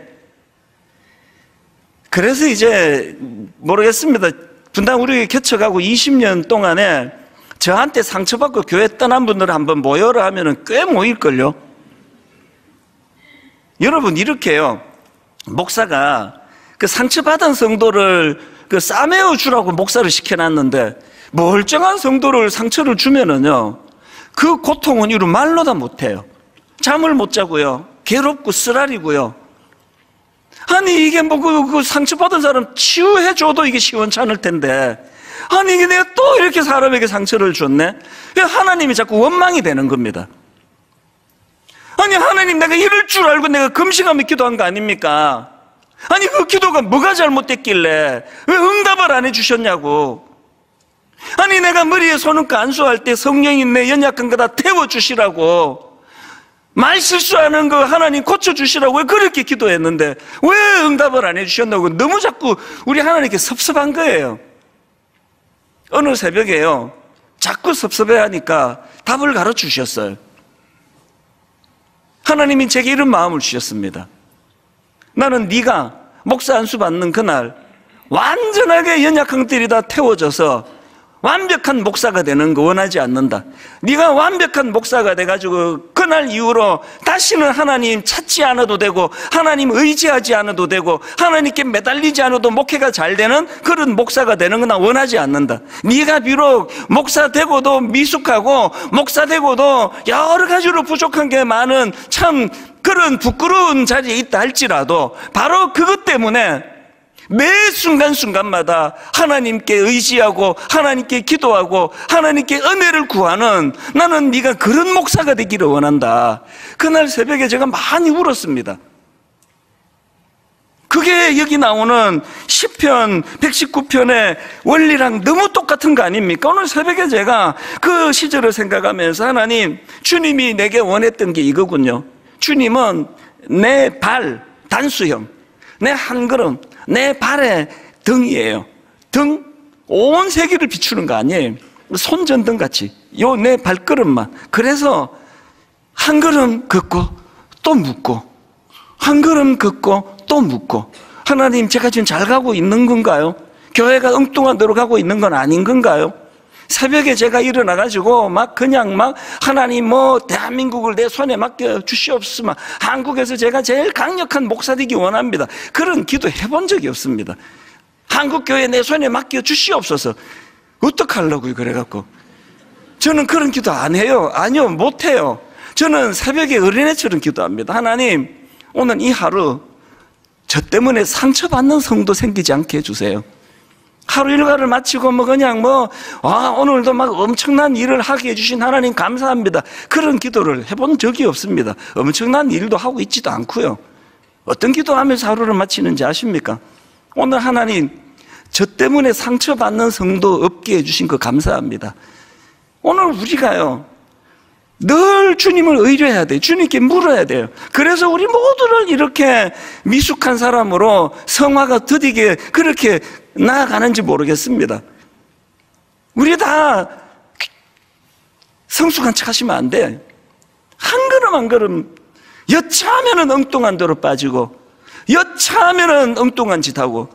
그래서 이제 모르겠습니다. 분당 우리 개척하고 20년 동안에 저한테 상처받고 교회 떠난 분들 한번 모여라 하면은 꽤 모일걸요. 여러분, 이렇게요, 목사가 그 상처받은 성도를 그 싸매어 주라고 목사를 시켜놨는데, 멀쩡한 성도를 상처를 주면은요, 그 고통은 이루 말로 다 못해요. 잠을 못 자고요, 괴롭고 쓰라리고요. 아니, 이게 뭐 그 상처받은 사람 치유해줘도 이게 시원찮을 텐데, 아니 이게 내가 또 이렇게 사람에게 상처를 줬네? 하나님이 자꾸 원망이 되는 겁니다. 아니, 하나님, 내가 이럴 줄 알고 내가 금식하며 기도한 거 아닙니까? 아니, 그 기도가 뭐가 잘못됐길래 왜 응답을 안 해주셨냐고. 아니, 내가 머리에 손은과 안수할 때 성령이 내 연약한 거 다 태워주시라고, 말 실수하는 거 하나님 고쳐주시라고 왜 그렇게 기도했는데 왜 응답을 안 해주셨냐고 너무 자꾸 우리 하나님께 섭섭한 거예요. 어느 새벽에요, 자꾸 섭섭해하니까 답을 가르치셨어요. 하나님이 제게 이런 마음을 주셨습니다. 나는 네가 목사 안수 받는 그날 완전하게 연약한 것들이 다 태워져서 완벽한 목사가 되는 거 원하지 않는다. 네가 완벽한 목사가 돼가지고 그날 이후로 다시는 하나님 찾지 않아도 되고, 하나님 의지하지 않아도 되고, 하나님께 매달리지 않아도 목회가 잘 되는 그런 목사가 되는 건 나 원하지 않는다. 네가 비록 목사 되고도 미숙하고 목사 되고도 여러 가지로 부족한 게 많은 참 그런 부끄러운 자리에 있다 할지라도 바로 그것 때문에 매 순간순간마다 하나님께 의지하고 하나님께 기도하고 하나님께 은혜를 구하는, 나는 네가 그런 목사가 되기를 원한다. 그날 새벽에 제가 많이 울었습니다. 그게 여기 나오는 시편 119편의 원리랑 너무 똑같은 거 아닙니까? 오늘 새벽에 제가 그 시절을 생각하면서, 하나님, 주님이 내게 원했던 게 이거군요. 주님은 내 발 단수형, 내 한 걸음, 내 발의 등이에요. 등, 온 세계를 비추는 거 아니에요. 손전등 같이 요 내 발걸음만. 그래서 한 걸음 걷고 또 묻고, 한 걸음 걷고 또 묻고, 하나님 제가 지금 잘 가고 있는 건가요? 교회가 엉뚱한 데로 가고 있는 건 아닌 건가요? 새벽에 제가 일어나가지고 그냥 하나님 대한민국을 내 손에 맡겨 주시옵소서, 한국에서 제가 제일 강력한 목사 되기 원합니다, 그런 기도 해본 적이 없습니다. 한국교회 내 손에 맡겨 주시옵소서. 어떡하려고요? 그래갖고 저는 그런 기도 안 해요. 아니요, 못해요. 저는 새벽에 어린애처럼 기도합니다. 하나님, 오늘 이 하루 저 때문에 상처받는 성도 생기지 않게 해주세요. 하루 일과를 마치고 오늘도 엄청난 일을 하게 해주신 하나님 감사합니다, 그런 기도를 해본 적이 없습니다. 엄청난 일도 하고 있지도 않고요. 어떤 기도하면서 하루를 마치는지 아십니까? 오늘 하나님, 저 때문에 상처받는 성도 없게 해주신 거 감사합니다. 오늘 우리가요, 늘 주님을 의뢰해야 돼요. 주님께 물어야 돼요. 그래서 우리 모두를 이렇게 미숙한 사람으로 성화가 더디게 그렇게 나아가는지 모르겠습니다. 우리 다 성숙한 척 하시면 안 돼. 한 걸음 한 걸음, 여차하면은 엉뚱한 데로 빠지고, 여차하면은 엉뚱한 짓 하고,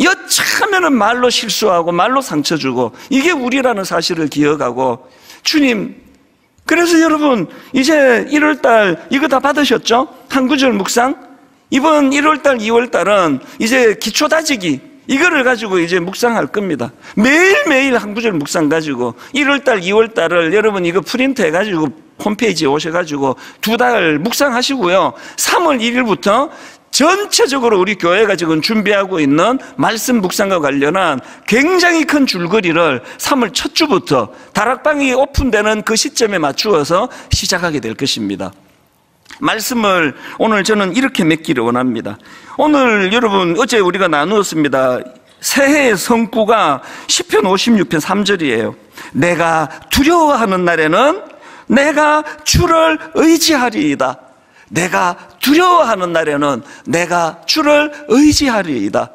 여차하면은 말로 실수하고 말로 상처 주고, 이게 우리라는 사실을 기억하고, 주님, 그래서 여러분 이제 1월달 이거 다 받으셨죠? 한 구절 묵상. 이번 1월달 2월달은 이제 기초다지기, 이거를 가지고 이제 묵상할 겁니다. 매일매일 한 구절 묵상 가지고 1월달 2월달을 여러분 이거 프린트 해가지고 홈페이지에 오셔가지고 2달 묵상하시고요, 3월 1일부터 전체적으로 우리 교회가 지금 준비하고 있는 말씀 묵상과 관련한 굉장히 큰 줄거리를 3월 첫 주부터 다락방이 오픈되는 그 시점에 맞추어서 시작하게 될 것입니다. 말씀을 오늘 저는 이렇게 맺기를 원합니다. 오늘 여러분, 어제 우리가 나누었습니다. 새해의 성구가 시편 56편 3절이에요. 내가 두려워하는 날에는 내가 주를 의지하리이다. 내가 두려워하는 날에는 내가 주를 의지하리이다.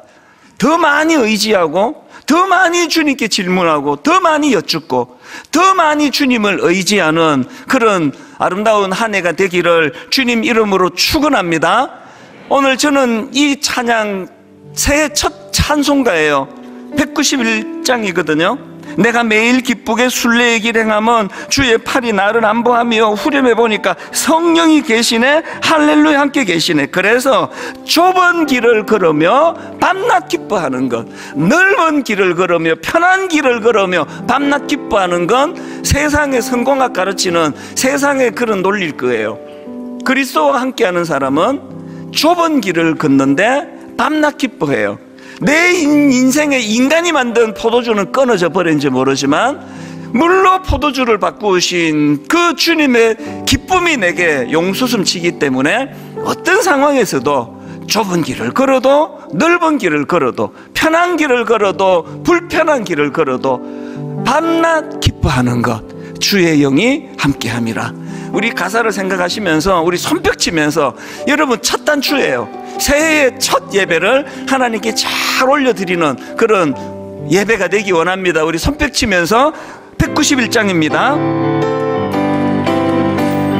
더 많이 의지하고, 더 많이 주님께 질문하고, 더 많이 여쭙고, 더 많이 주님을 의지하는 그런 아름다운 한 해가 되기를 주님 이름으로 축원합니다. 오늘 저는 이 찬양 새해 첫 찬송가예요. 191장이거든요 내가 매일 기쁘게 순례의 길 행함은 주의 팔이 나를 안보하며, 후렴해 보니까 성령이 계시네, 할렐루야 함께 계시네. 그래서 좁은 길을 걸으며 밤낮 기뻐하는 것, 넓은 길을 걸으며 편한 길을 걸으며 밤낮 기뻐하는 건 세상의 성공학 가르치는 세상의 그런 논리일 거예요. 그리스도와 함께하는 사람은 좁은 길을 걷는데 밤낮 기뻐해요. 내 인생에 인간이 만든 포도주는 끊어져 버린지 모르지만 물로 포도주를 바꾸신 그 주님의 기쁨이 내게 용수숨치기 때문에 어떤 상황에서도 좁은 길을 걸어도, 넓은 길을 걸어도, 편한 길을 걸어도, 불편한 길을 걸어도 밤낮 기뻐하는 것, 주의 영이 함께함이라. 우리 가사를 생각하시면서 우리 손뼉 치면서, 여러분 첫 단추예요. 새해의 첫 예배를 하나님께 잘 올려드리는 그런 예배가 되기 원합니다. 우리 손뼉 치면서 191장입니다.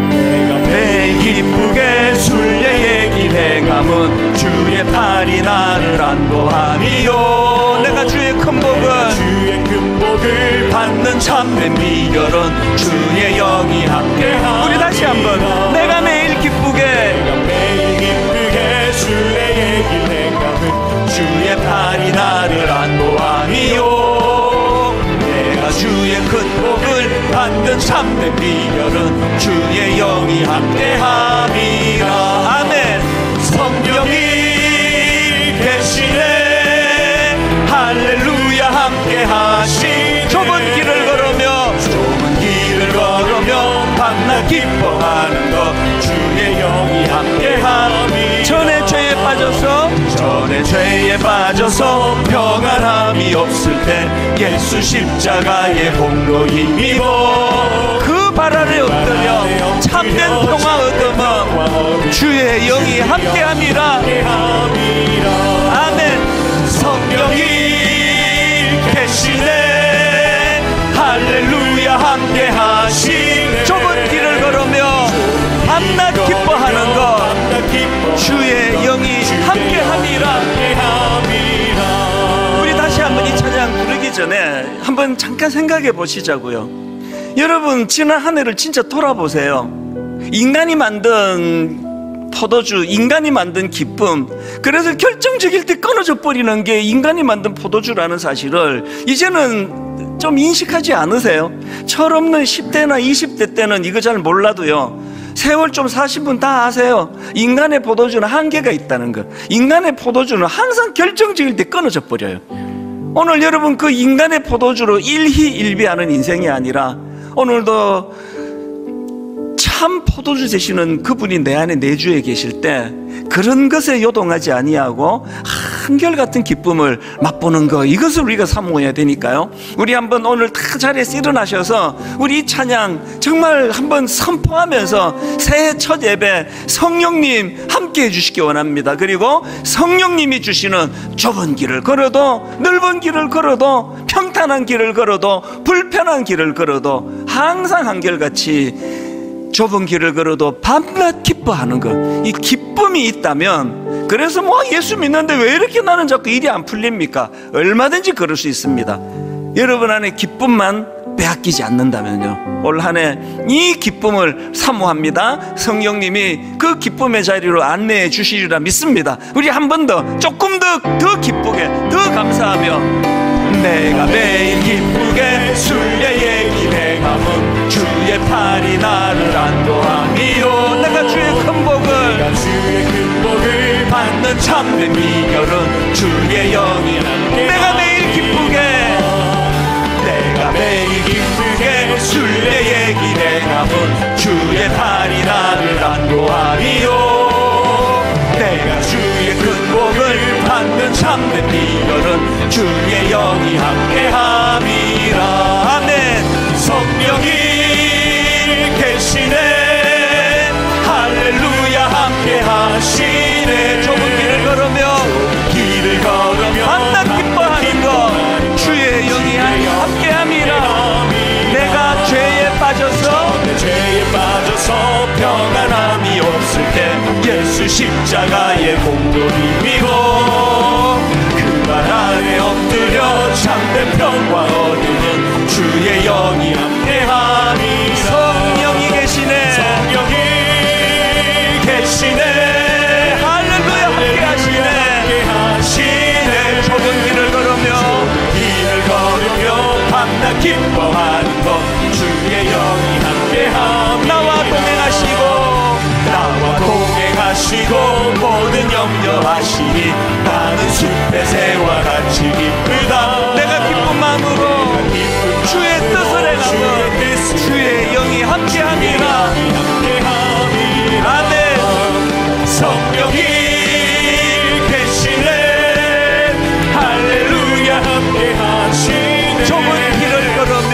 내가 매일 기쁘게 순례의 길 행함은 주의 팔이 나를 안보하리요. 내가 주의 큰 복을 받는 참된 비결은 주의 영이 함께하리라. 우리 다시 한번. 내가 매일 기쁘게 순례의 길 행함은 주의 팔이 나를 안보하리요. 내가 주의 큰 복을 받는 참된 비결은 주의 영이 함께함이라. 아멘. 성령이 계시네, 할렐루야 함께하시. 좁은 길을 걸으며 밤낮 기뻐하는 것, 주의 영이 함께함이. 전에 죄에 빠져서 평안함이 없을 때 예수 십자가의 공로 힘입어 그 발 아래 엎드려 참된 평화 얻으며 주의 영이 함께함이라. 아멘. 계시네. 할렐루야 함께 하시네. 좁은 길을 걸으며 밤낮 기뻐하는 것 주의 영이 함께 함이라. 우리 다시 한번 이 찬양 부르기 전에 한번 잠깐 생각해 보시자고요. 여러분, 지난 한 해를 진짜 돌아보세요. 인간이 만든 포도주, 인간이 만든 기쁨, 그래서 결정적일 때 끊어져 버리는 게 인간이 만든 포도주라는 사실을 이제는 좀 인식하지 않으세요? 철없는 10대나 20대 때는 이거 잘 몰라도요, 세월 좀 사신 분 다 아세요. 인간의 포도주는 한계가 있다는 것. 인간의 포도주는 항상 결정적일 때 끊어져 버려요. 오늘 여러분, 그 인간의 포도주로 일희일비하는 인생이 아니라 오늘도 참 포도주 되시는 그분이 내 안에 내주에 계실 때 그런 것에 요동하지 아니하고 한결같은 기쁨을 맛보는 것, 이것을 우리가 사모해야 되니까요. 우리 한번 오늘 다 자리에서 일어나셔서 우리 이 찬양 정말 한번 선포하면서 새해 첫 예배 성령님 함께 해주시기 원합니다. 그리고 성령님이 주시는 좁은 길을 걸어도, 넓은 길을 걸어도, 평탄한 길을 걸어도, 불편한 길을 걸어도 항상 한결같이 좁은 길을 걸어도 밤낮 기뻐하는 것, 이 기쁨이 있다면, 그래서 뭐 예수 믿는데 왜 이렇게 나는 자꾸 일이 안 풀립니까? 얼마든지 그럴 수 있습니다. 여러분 안에 기쁨만 빼앗기지 않는다면요, 올 한 해 이 기쁨을 사모합니다. 성령님이 그 기쁨의 자리로 안내해 주시리라 믿습니다. 우리 한 번 더, 조금 더 기쁘게, 더 감사하며 내가 매일 기쁘게 순례의 길에 가면 주의 팔이 나를 안도하미요. 내가 주의 큰 복을 받는 참된 비결은 주의 영이 내가 매일 기쁘게, 내가 매일 기쁘게 순례의 길에 가면 주의 팔이 나를 안도하미요. 내가 주의 큰 복을 받는 참된 비결은 주의 영이 함께함이라. 아멘. 성령이 계시네. 할렐루야 함께하시네. 좁은 길을 걸으며 밤낮 기뻐하는 것 주의 영이 함께함이라. 내가 죄에 빠져서 평안함이 없을 때 예수 십자가의 공로를 믿고 그 발 아래 엎드려 참된 평화 얻는 주의 영이 함께하니. 성령이 계시네. 성령이 계시네. 할렐루야 함께하시네. 좁은 길을 걸으며 밤낮 기뻐하는 것 주의 영이 함께함. 나와 동행하시고 모든 염려하시니 나는 숲의 새와 같이 기쁘다. 내가 기쁜 마음으로 주의 뜻을 행하면 주의 영이 함께함이라. 아멘. 성령이 계시네. 할렐루야 함께하시네. 좁은 길을 걸으며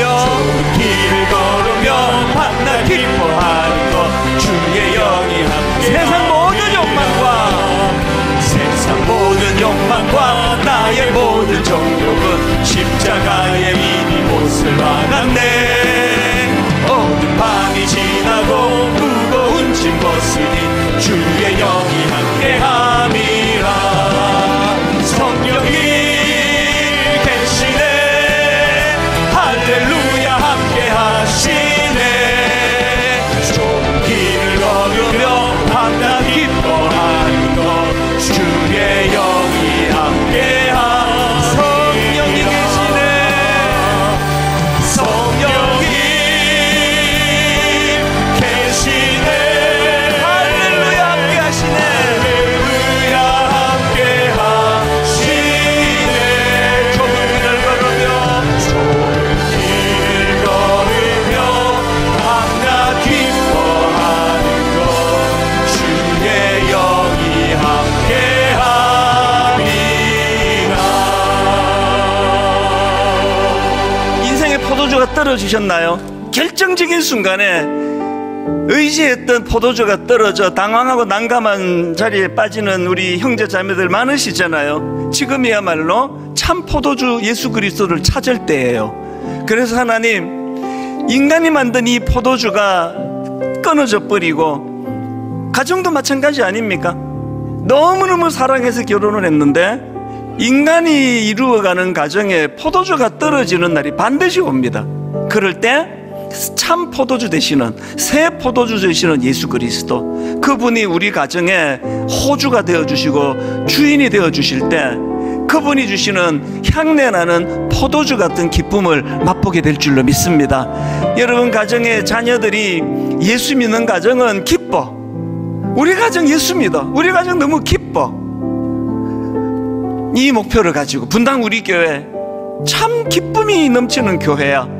밤낮 기뻐하는 것 주의 영이 함께. 세상 모든 욕망과 나의 모든 정욕은 십자가에 이미 못을 박았네. 어두운 밤이 지나고 무거운 짐 벗으니 주의 영이 함께함이라. 성령이 계시네. 할렐루야 함께하시네. 좁은 길을 걸으며 밤낮 기뻐하는 것 주의 영이 함께함. 성령이 계시네. 성령이 계시네. 할렐루야 함께하시네. 할렐루야 함께하시네. 좁은 길을 걸으며 밤낮 기뻐하는 것 주의 영이 함께함이라. 인생의 포도주가 떨어지셨나요? 결정적인 순간에 의지했던 포도주가 떨어져 당황하고 난감한 자리에 빠지는 우리 형제 자매들 많으시잖아요. 지금이야말로 참 포도주 예수 그리스도를 찾을 때예요. 그래서 하나님, 인간이 만든 이 포도주가 끊어져 버리고, 가정도 마찬가지 아닙니까? 너무너무 사랑해서 결혼을 했는데 인간이 이루어가는 가정에 포도주가 떨어지는 날이 반드시 옵니다. 그럴 때 참 포도주 되시는, 새 포도주 되시는 예수 그리스도, 그분이 우리 가정에 호주가 되어주시고 주인이 되어주실 때 그분이 주시는 향내나는 포도주 같은 기쁨을 맛보게 될 줄로 믿습니다. 여러분 가정의 자녀들이 예수 믿는 가정은 기뻐. 우리 가정 예수 믿어. 우리 가정 너무 기뻐. 이 목표를 가지고 분당 우리 교회 참 기쁨이 넘치는 교회야.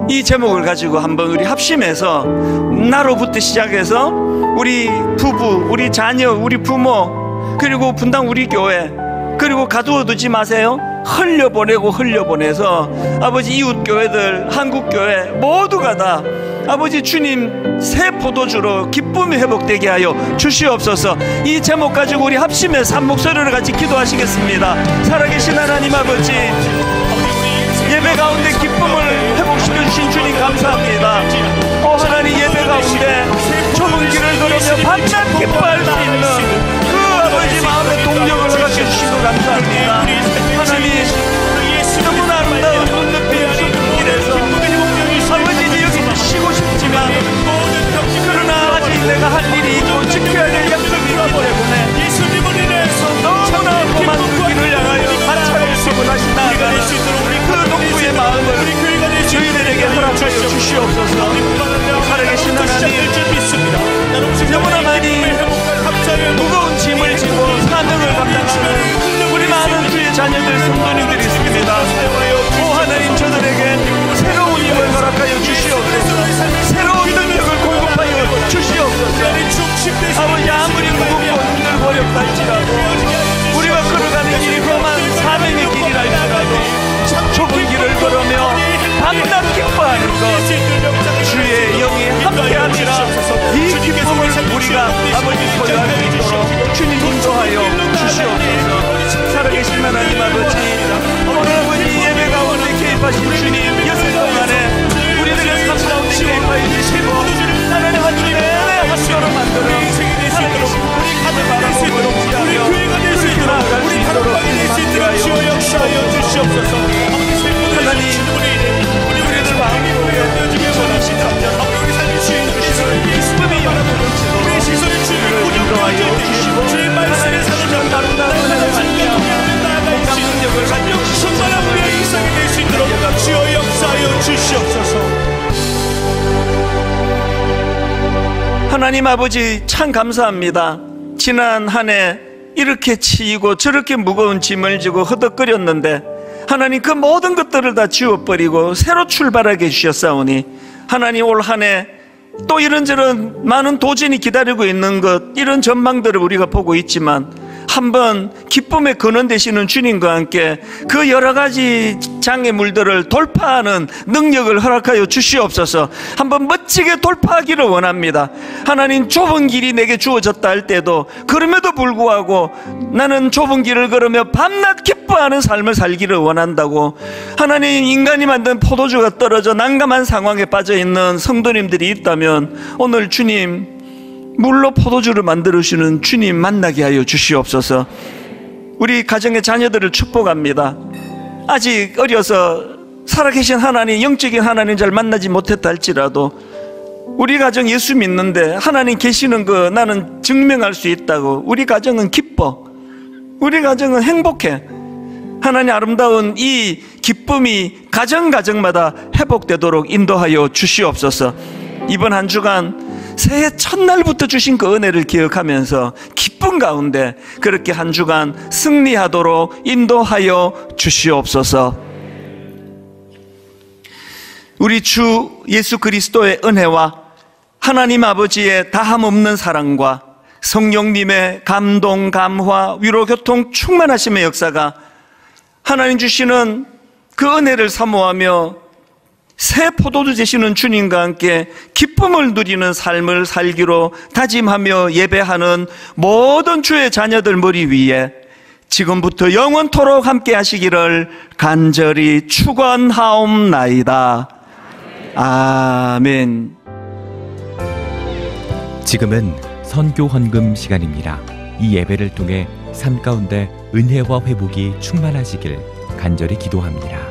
이 제목을 가지고 한번 우리 합심해서 나로부터 시작해서 우리 부부, 우리 자녀, 우리 부모, 그리고 분당 우리 교회, 그리고 가두어 두지 마세요. 흘려보내서 아버지 이웃 교회들, 한국 교회 모두가 다 아버지 주님 새 포도주로 기쁨이 회복되게 하여 주시옵소서. 이 제목 가지고 우리 합심해서 한 목소리를 같이 기도하시겠습니다. 살아계신 하나님 아버지, 예배 가운데 기쁨을 회복시켜 주신 주님 감사합니다. 하나님, 예배 가운데 좁은 길을 걸으며 밤낮 기뻐할 수 있는 그 아버지 마음의 동력을 허락해 주시고 감사합니다. 하나님, 너무나 아름다운 눈 높이 좁은 길에서 아버지 여기서 쉬고 싶지만 그러나 아직 내가 할 일이 있고 지켜야 될 약속이 있기 때문에 너무나 험한 그 길을 향하여 마차를 쏘고 다시 나아가는 그 농부의 마음을 저희들에게 허락하여 주시옵소서. 살아계신 하나님, 너무나 많이 무거운 짐을 지고 사명을 감당하는 우리 많은 주의 자녀들, 성도님들이 있습니다. 오 하나님, 저들에게 새로운 힘을 허락하여 주시옵소서. 새로운 능력을 공급하여 주시옵소서. 아버지, 아무리 무겁고 힘들고 어렵다 할지라도 우리가 걸어가는 길이 험한 사명의 길이라 할지라도 좁은 길을 걸으며 밤낮 기뻐하는 것, 주의 영이 함께합니다. 이 기쁨을 우리가 아버지 소유할 수 있도록 주님 인도하여 주시옵소서. 살아계신 하나님 아버지, 오늘 아버지 예배 가운데 개입하신 주님, 여섯 동안에 우리들의 삶 가운데 개입하여 주시고 하나님 한 주 내내 학교로 만들어 살아계신 우리 가족 바라보고 지하며 그렇게 나아갈 수 있도록 만들어하여 주시옵소서. 하나님, 우리들 마음으로 전하신 감정 주시는 기쁨이 영원히 넘치도록 인도하여 주시고 하나님 주시는 아름다운 은혜를 받며 공감 능력을 가지고 충만한 우리의 이상이 될 수 있도록 주여 역사하여 주시옵소서. 하나님 아버지, 참 감사합니다. 지난 한 해 이렇게 치이고 저렇게 무거운 짐을 지고 허덕거렸는데 하나님, 그 모든 것들을 다 지워버리고 새로 출발하게 해주셨사오니 하나님, 올 한 해 또 이런저런 많은 도전이 기다리고 있는 것, 이런 전망들을 우리가 보고 있지만 한번 기쁨의 근원 되시는 주님과 함께 그 여러 가지 장애물들을 돌파하는 능력을 허락하여 주시옵소서. 한번 멋지게 돌파하기를 원합니다. 하나님, 좁은 길이 내게 주어졌다 할 때도 그럼에도 불구하고 나는 좁은 길을 걸으며 밤낮 기뻐하는 삶을 살기를 원한다고. 하나님, 인간이 만든 포도주가 떨어져 난감한 상황에 빠져있는 성도님들이 있다면 오늘 주님 물로 포도주를 만들어주시는 주님 만나게 하여 주시옵소서. 우리 가정의 자녀들을 축복합니다. 아직 어려서 살아계신 하나님, 영적인 하나님 잘 만나지 못했다 할지라도 우리 가정 예수 믿는데 하나님 계시는 거 나는 증명할 수 있다고. 우리 가정은 기뻐. 우리 가정은 행복해. 하나님, 아름다운 이 기쁨이 가정마다 회복되도록 인도하여 주시옵소서. 이번 한 주간 새해 첫날부터 주신 그 은혜를 기억하면서 기쁨 가운데 그렇게 한 주간 승리하도록 인도하여 주시옵소서. 우리 주 예수 그리스도의 은혜와 하나님 아버지의 다함없는 사랑과 성령님의 감동, 감화, 위로, 교통, 충만하심의 역사가 하나님 주시는 그 은혜를 사모하며 새 포도주 되시는 주님과 함께 기쁨을 누리는 삶을 살기로 다짐하며 예배하는 모든 주의 자녀들 머리 위에 지금부터 영원토록 함께 하시기를 간절히 축원하옵나이다. 아멘. 지금은 선교 헌금 시간입니다. 이 예배를 통해 삶 가운데 은혜와 회복이 충만하시길 간절히 기도합니다.